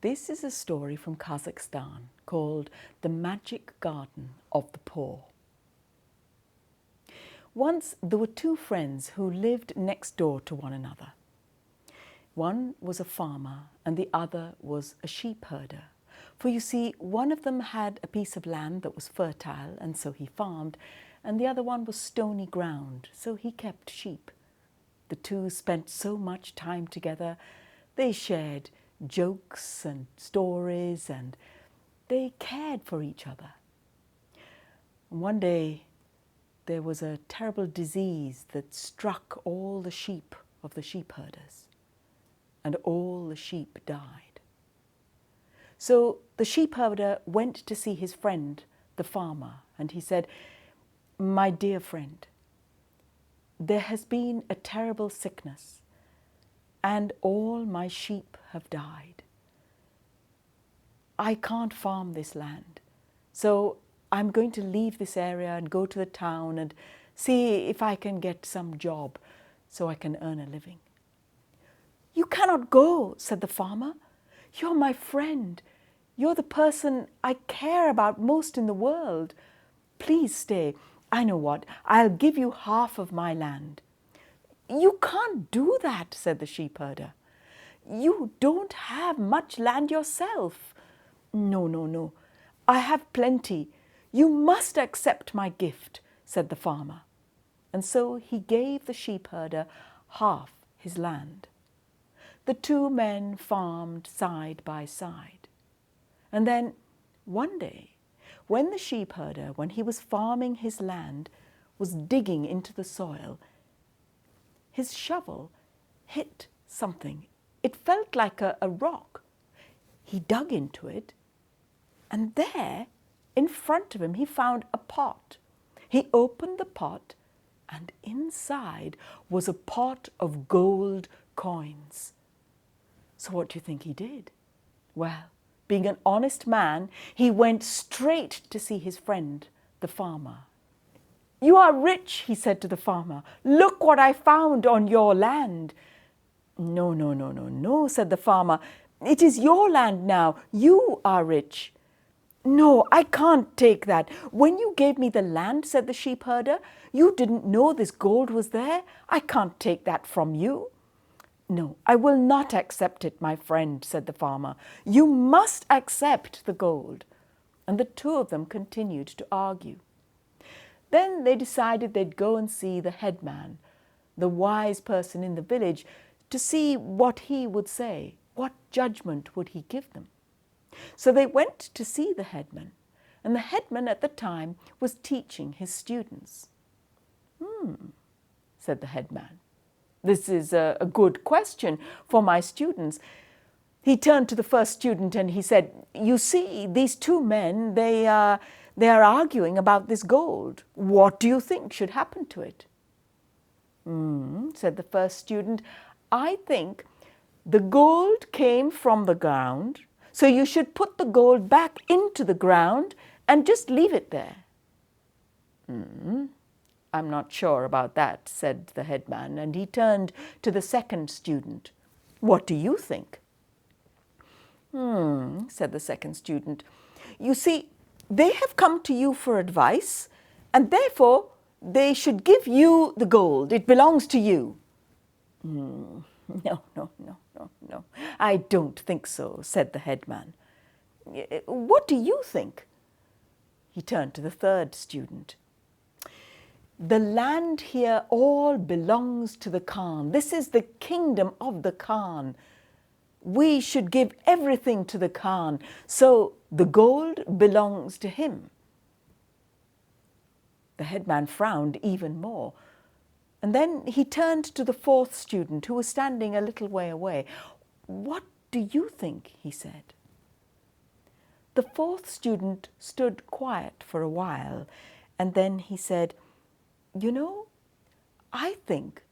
This is a story from Kazakhstan called The Magic Garden of the Poor. Once there were two friends who lived next door to one another. One was a farmer and the other was a sheep herder. For you see, one of them had a piece of land that was fertile and so he farmed, and the other one was stony ground, so he kept sheep. The two spent so much time together. They shared jokes and stories and they cared for each other. And one day there was a terrible disease that struck all the sheep of the sheep herders, and all the sheep died. So the sheep herder went to see his friend, the farmer, and he said, "My dear friend, there has been a terrible sickness and all my sheep have died. I can't farm this land, so I'm going to leave this area and go to the town and see if I can get some job so I can earn a living." "You cannot go," said the farmer. "You're my friend. You're the person I care about most in the world. Please stay. I know what, I'll give you half of my land." "You can't do that," said the sheep herder. "You don't have much land yourself." No. I have plenty. You must accept my gift," said the farmer. And so he gave the sheep herder half his land. The two men farmed side by side. And then one day, when the sheep herder, when he was farming his land, was digging into the soil, his shovel hit something. It felt like a rock. He dug into it, and there, in front of him, he found a pot. He opened the pot, and inside was a pot of gold coins. So what do you think he did? Well, being an honest man, he went straight to see his friend, the farmer. "You are rich," he said to the farmer. "Look what I found on your land." No, said the farmer. "It is your land now. You are rich." "No, I can't take that. When you gave me the land," said the sheep herder, "you didn't know this gold was there. I can't take that from you." "No, I will not accept it, my friend," said the farmer. "You must accept the gold." And the two of them continued to argue. Then they decided they'd go and see the headman, the wise person in the village, to see what he would say, what judgment would he give them. So they went to see the headman, and the headman at the time was teaching his students. Said the headman. "This is a good question for my students." He turned to the first student and he said, "You see, these two men, they are arguing about this gold. What do you think should happen to it?" Said the first student, "I think the gold came from the ground, so you should put the gold back into the ground and just leave it there." "I'm not sure about that," said the headman, and he turned to the second student. "What do you think?" Said the second student. "You see, they have come to you for advice, and therefore they should give you the gold. It belongs to you." No, I don't think so," said the headman. "What do you think?" He turned to the third student. "The land here all belongs to the Khan. This is the kingdom of the Khan. We should give everything to the Khan, so the gold belongs to him." The headman frowned even more. And then he turned to the fourth student, who was standing a little way away. "What do you think?" he said. The fourth student stood quiet for a while, and then he said, "You know, I think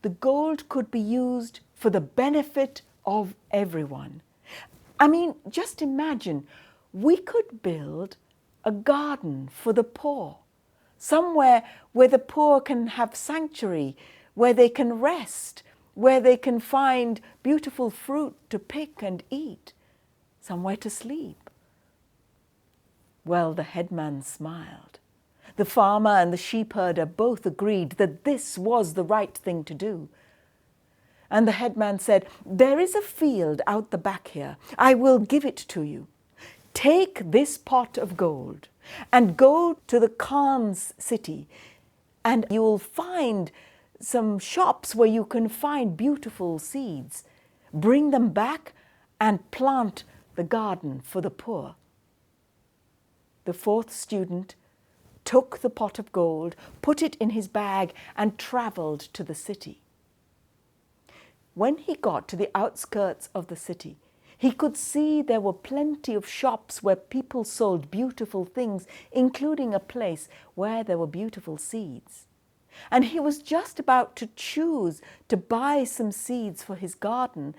the gold could be used for the benefit of everyone. I mean, just imagine, we could build a garden for the poor, somewhere where the poor can have sanctuary, where they can rest, where they can find beautiful fruit to pick and eat. somewhere to sleep. Well, the headman smiled. The farmer and the sheepherder both agreed that this was the right thing to do. And the headman said, "There is a field out the back here. I will give it to you. Take this pot of gold and go to the Khan's city, and you will find some shops where you can find beautiful seeds. Bring them back and plant the garden for the poor." The fourth student took the pot of gold, put it in his bag, and travelled to the city. When he got to the outskirts of the city, he could see there were plenty of shops where people sold beautiful things, including a place where there were beautiful seeds. And he was just about to choose to buy some seeds for his garden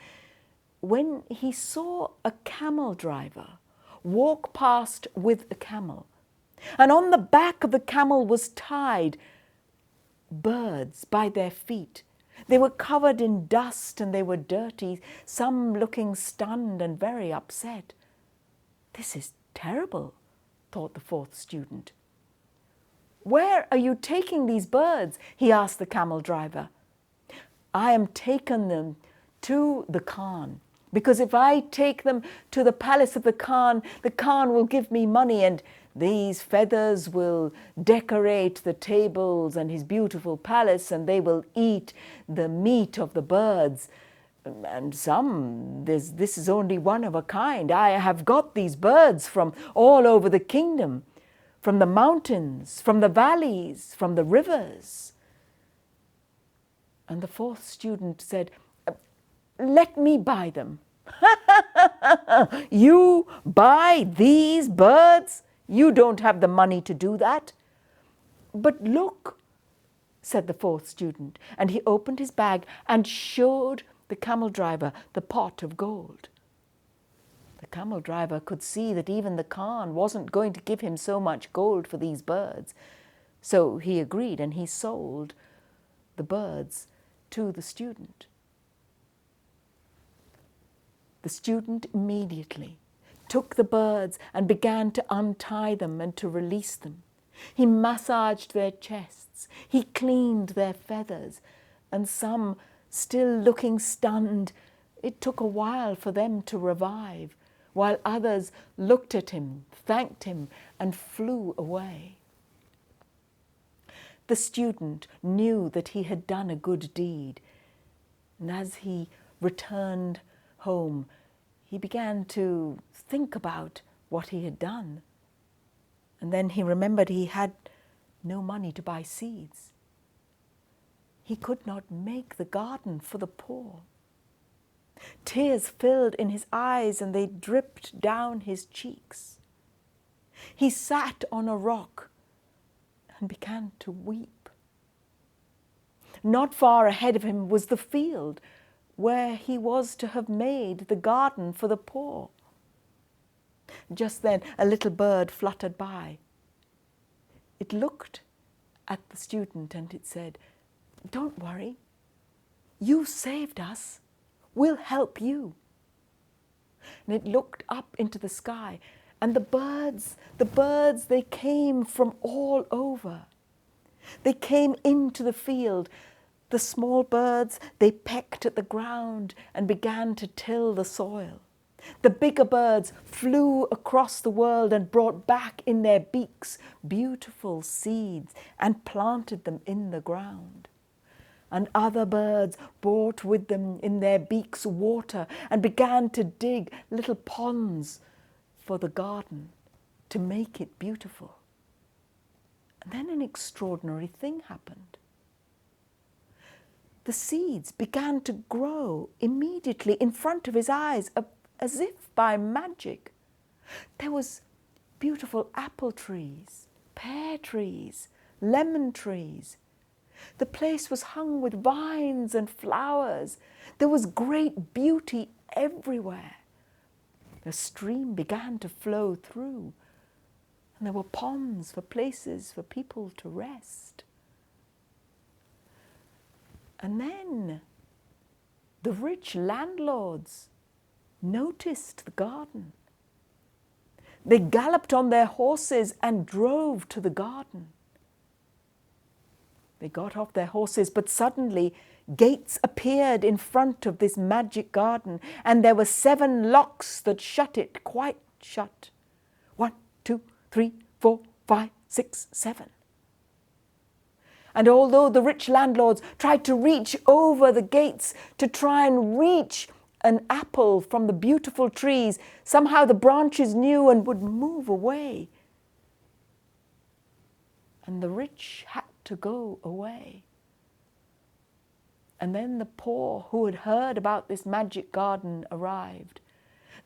when he saw a camel driver walk past with a camel. And on the back of the camel was tied birds by their feet. They were covered in dust and they were dirty, some looking stunned and very upset. "This is terrible," thought the fourth student. "Where are you taking these birds?" he asked the camel driver. "I am taking them to the Khan, because if I take them to the palace of the Khan will give me money, and these feathers will decorate the tables and his beautiful palace, and they will eat the meat of the birds. And this is only one of a kind. I have got these birds from all over the kingdom, from the mountains, from the valleys, from the rivers." And the fourth student said, "Let me buy them." "You buy these birds? You don't have the money to do that." "But look," said the fourth student, and he opened his bag and showed the camel driver the pot of gold. The camel driver could see that even the Khan wasn't going to give him so much gold for these birds. So he agreed, and he sold the birds to the student. The student immediately took the birds and began to untie them and to release them. He massaged their chests, he cleaned their feathers, and some, still looking stunned, it took a while for them to revive, while others looked at him, thanked him, and flew away. The student knew that he had done a good deed, and as he returned home, he began to think about what he had done. And then he remembered he had no money to buy seeds. He could not make the garden for the poor. Tears filled in his eyes and they dripped down his cheeks. He sat on a rock and began to weep. Not far ahead of him was the field where he was to have made the garden for the poor. Just then a little bird fluttered by. It looked at the student and it said, "Don't worry, you saved us, we'll help you." And it looked up into the sky, and the birds, they came from all over. They came into the field. The small birds, they pecked at the ground and began to till the soil. The bigger birds flew across the world and brought back in their beaks beautiful seeds and planted them in the ground. And other birds brought with them in their beaks water and began to dig little ponds for the garden to make it beautiful. And then an extraordinary thing happened. The seeds began to grow immediately in front of his eyes, as if by magic. There was beautiful apple trees, pear trees, lemon trees. The place was hung with vines and flowers. There was great beauty everywhere. The stream began to flow through, and there were ponds for places for people to rest. And then the rich landlords noticed the garden. They galloped on their horses and drove to the garden. They got off their horses, but suddenly gates appeared in front of this magic garden, and there were 7 locks that shut it quite shut. 1, 2, 3, 4, 5, 6, 7. And although the rich landlords tried to reach over the gates to try and reach an apple from the beautiful trees, somehow the branches knew and would move away. And the rich had to go away. And then the poor who had heard about this magic garden arrived.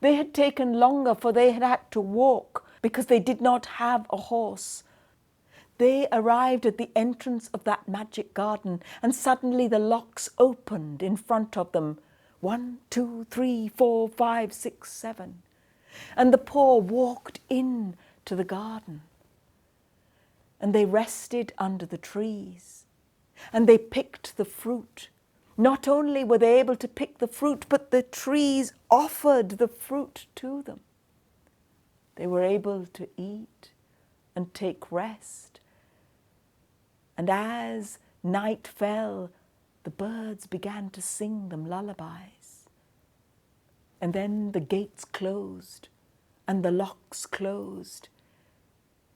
They had taken longer, for they had had to walk because they did not have a horse. They arrived at the entrance of that magic garden, and suddenly the locks opened in front of them. 1, 2, 3, 4, 5, 6, 7. And the poor walked in to the garden. And they rested under the trees. And they picked the fruit. Not only were they able to pick the fruit, but the trees offered the fruit to them. They were able to eat and take rest. And as night fell, the birds began to sing them lullabies. And then the gates closed and the locks closed,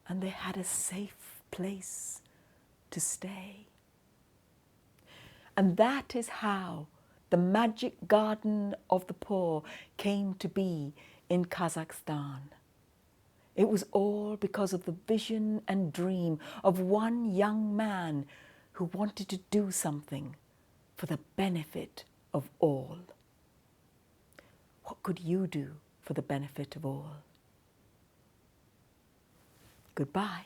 and they had a safe place to stay. And that is how the magic garden of the poor came to be in Kazakhstan. It was all because of the vision and dream of one young man who wanted to do something for the benefit of all. What could you do for the benefit of all? Goodbye.